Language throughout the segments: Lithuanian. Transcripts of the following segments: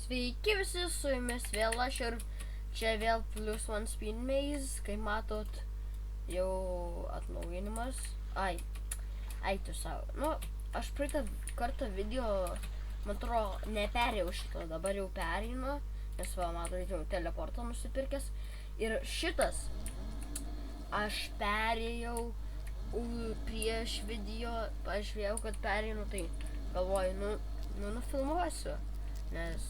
Sveiki visi, su jumis vėl aš ir čia vėl Plus One Speed Maze, kaip matot, jau atnaujinimas. Tu savo. Nu, aš praeitą kartą video, man atrodo, neperėjau šito, dabar jau perėjau, nes va, matot, jau teleportą nusipirkęs. Ir šitas, aš perėjau prieš video, pažiūrėjau, kad perėjau, tai galvoju, nufilmuosiu, nes,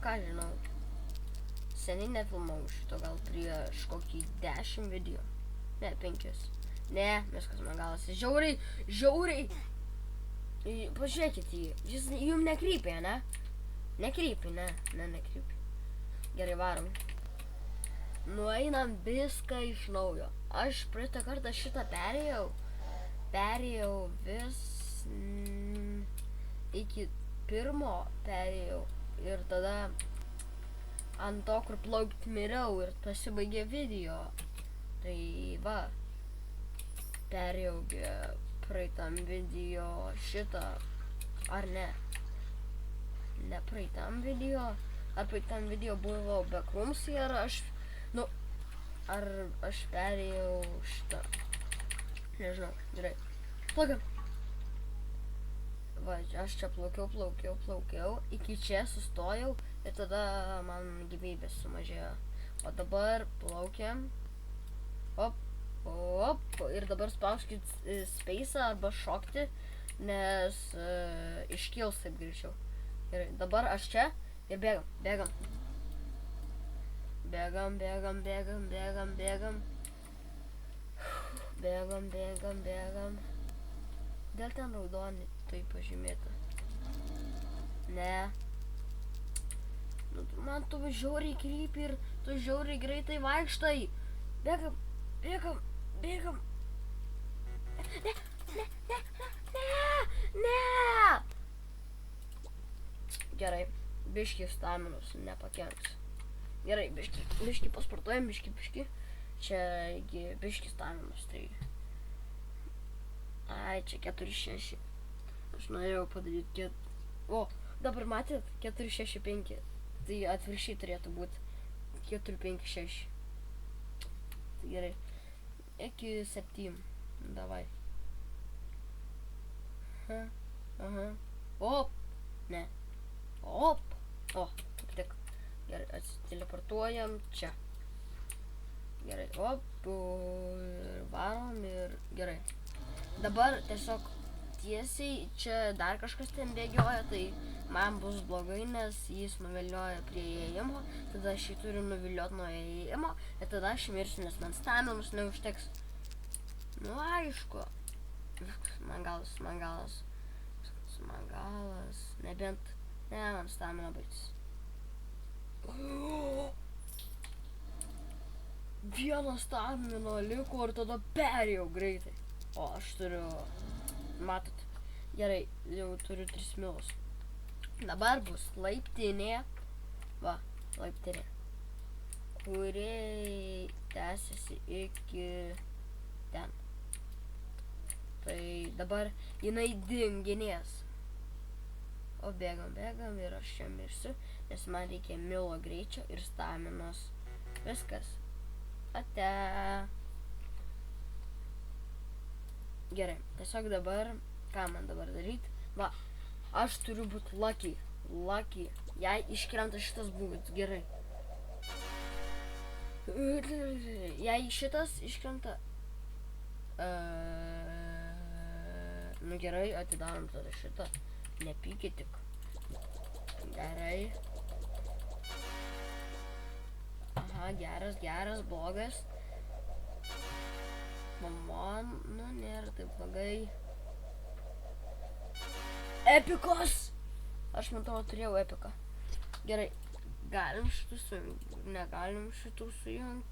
ką žinau, seniai nefilmau šito, gal prieš kokį 10 video, ne, 5, ne, viskas man galasi, žiauriai, pažiūrėkit jį, jis jum nekrypia, ne, nekrypia, gerai, varom, nueinam viską iš naujo, aš praeitą kartą šitą perėjau vis iki pirmo perėjau ir tada ant to, kur plaukt miriau ir pasibaigė video. Tai va, perėjau praeitam video šitą, ar ne? Ne praeitam video, ar praeitam video buvo Backrooms ir ar aš perėjau šitą, nežinau, gerai. Plaukiam. Va, aš čia plaukiau, iki čia sustojau ir tada man gyvybės sumažėjo. O dabar plaukiam. Op, ir dabar spauskit space'ą arba šokti, nes iškils taip greičiau. Ir dabar aš čia ir bėgam. Bėgam. Dėl ten raudoni tai pažymėta. Ne. Man tu žiauriai krypi ir tu žiauriai greitai vaikštai. Bėgam. Ne. Gerai, biški staminos nepakenks. Gerai, biški pasportuojam, biški. Čia biški staminos, tai... Čia 4-6. Aš norėjau padaryti dabar matėt 4-6-5. Tai atvirkščiai turėtų būti 4-5-6. Tai gerai. Iki 7. Davai. Op. Ne. Op. Kaip tik. Gerai, atsiteleportuojam čia. Gerai, op. Varom ir gerai. Dabar tiesiog tiesiai čia dar kažkas ten bėgioja, tai man bus blogai, nes jis nuvilioja prie įėjimo, tada aš jį turiu nuvilioti nuo įėjimo ir tada aš mirsiu, nes man staminos neužteks. Nu, aišku. Man galas. Nebent, man stamina baigsis. Vieno stamino liko ir tada perėjau greitai. O, aš turiu, matot, gerai, jau turiu 3 milus. Dabar bus laiptinė, va, laiptinė, kuri tęsiasi iki ten. Tai dabar jinai dinginės. O bėgam ir aš čia mirsiu, nes man reikia milo greičio ir staminos. Viskas. Ate. Gerai, tiesiog dabar, ką man dabar daryti? Va, aš turiu būti lucky. Jei iškrenta šitas būtų, gerai. Jei šitas iškrenta... Nu gerai, atidarom tada šitą. Nepykit tik. Gerai. Aha, geras, blogas. Man, nėra taip blogai. Epikos! Aš man tavo turėjau epiką. Gerai, galim šitų sujungt, negalim šitų sujungt.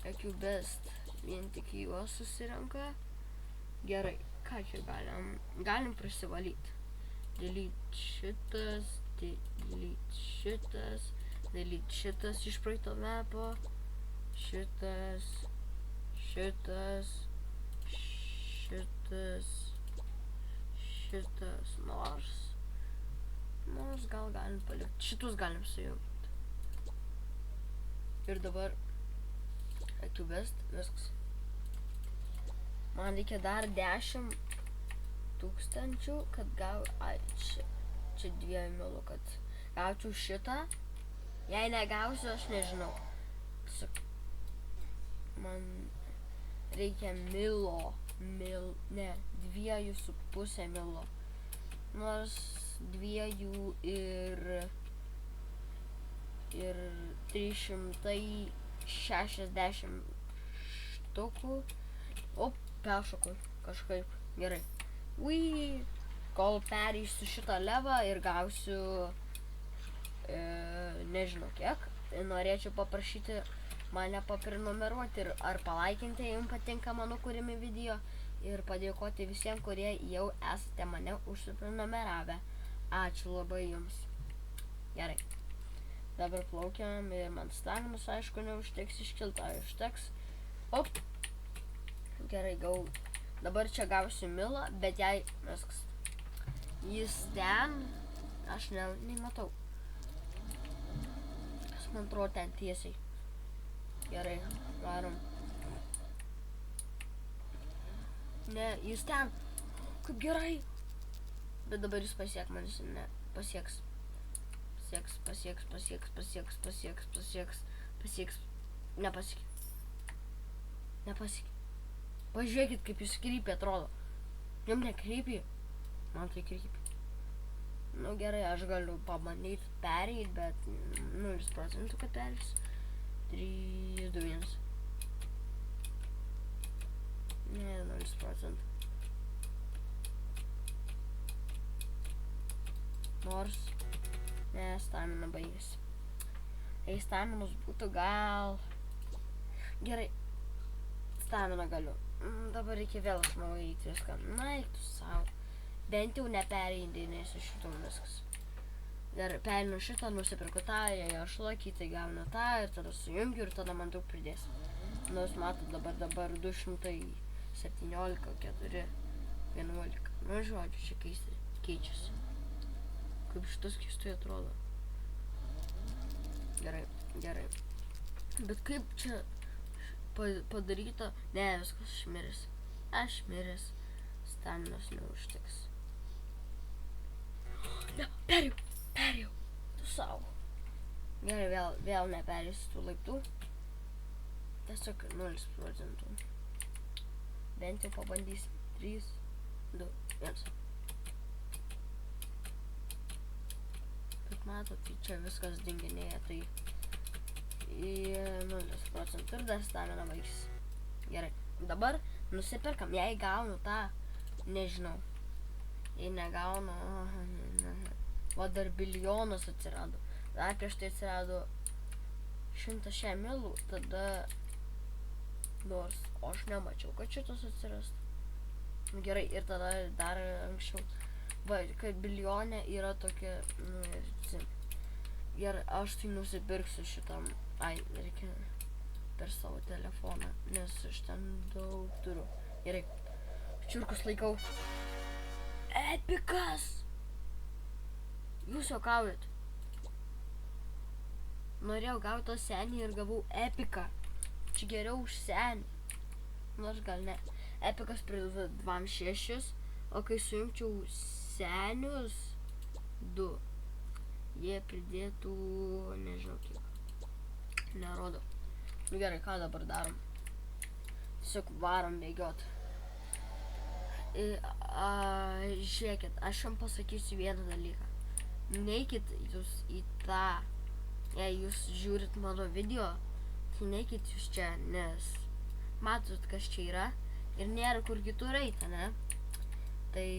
EQ-Best vien tik juos susirenka. Gerai, ką čia galim prisivalyti. Delete šitas iš praeito mapo. Šitas, šitas, nors gal galim palikti, šitus galim sujungti. Ir dabar AccuBest, viskas. Man reikia dar 10 000, kad čia 2 milų, kad gaučiau šitą. Jei negausiu, aš nežinau. Man reikia 2,5 milo. Nors 2 ir 360 štukų. Peršokau kažkaip. Gerai. Kol pereisiu šitą levą ir gausiu nežinau kiek. Norėčiau paprašyti mane paprenumeruoti ar palaikinti, jei jums patinka mano kūrimi video. Ir padėkoti visiems, kurie jau esate mane užsiprenumeravę. Ačiū labai jums. Gerai. Dabar plaukiam ir man staminos, aišku, neužteks iškiltą, užteks. Gerai, dabar čia gausiu milą, bet jei jis ten, aš nematau. Kas man atrodo ten tiesiai. Gerai, varom. Ne, jis ten. Kaip gerai. Bet dabar jis pasieks manis, ne, pasieks. Pasieks. Nepasiekė. Pažiūrėkit, kaip jis krypia, atrodo. Jum nekrypia. Man tai krypia. Nu gerai, aš galiu pabandyti pereit, bet 0% kad pereis. 3, 2, 1. Ne, 0%. Nors, ne, stamina baigėsi. Jei staminos būtų gal... Gerai, stamina galiu. Dabar reikia vėl aš naują eiti viską. Na, eiktų savo. Bent jau nepereidinėsiu šitų viskas. Ir perinu šitą, nusipirku tą, jei aš lokį, tai gaunu tą ir tada sujungiu ir tada man daug pridės. Nu, jūs matot dabar 217, 4, 11. Nu, žodžiu, čia keičiasi. Kaip šitas keistai atrodo. Gerai. Bet kaip čia padaryta? Ne, viskas aš miręs. Staminos neužteks. Ne, perėjau. Tu savo. Gerai, vėl neperėsiu tų laiptų. Tiesiog 0%. Bent jau pabandysim. 3, 2, 1. Kaip matot, tai čia viskas dinginėja, tai 0% ir dar stamina baigsis. Gerai, dabar nusipirkam, jei gaunu tą, nežinau. Jei negaunu, o dar bilijonas atsirado. Dar prieš tai atsirado 100 milų, tada nors, o aš nemačiau, kad šitas atsirastų. Gerai, ir tada dar anksčiau. Va, kad bilijonė yra tokia, ir aš tai nusipirksiu šitam, reikia per savo telefoną, nes aš ten daug turiu. Gerai, čiurkus laikau. Epikas! Jūs juokaujat. Norėjau gauti tą senį ir gavau epiką. Čia geriau už senį. Nors gal ne. Epikas prideda 2,6, o kai sujungčiau senius 2, jie pridėtų, nežinau kiek. Nerodo. Nu gerai, ką dabar darom? Tiesiog varom bėgiot. Žiūrėkit, aš jums pasakysiu vieną dalyką. Neikit jūs į tą, jei jūs žiūrit mano video, tai neikit jūs čia, nes matot, kas čia yra ir nėra kur kitur eiti, ne? Tai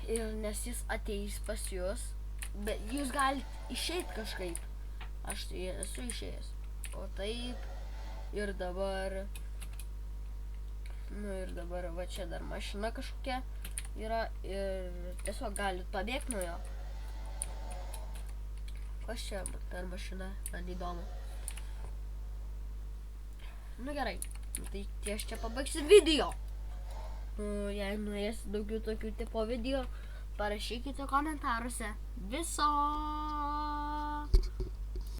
ir nes jis ateis pas jūs, bet jūs galite išeit kažkaip. Aš tai esu išėjęs. O taip, ir dabar va čia dar mašina kažkokia yra ir tiesiog galit pabėgti nuo jo. Kas čia per mašina, man įdomu. Nu gerai, tai aš čia pabaigsiu video. Jei norėsit daugiau tokių tipo video, parašykite komentaruose. Viso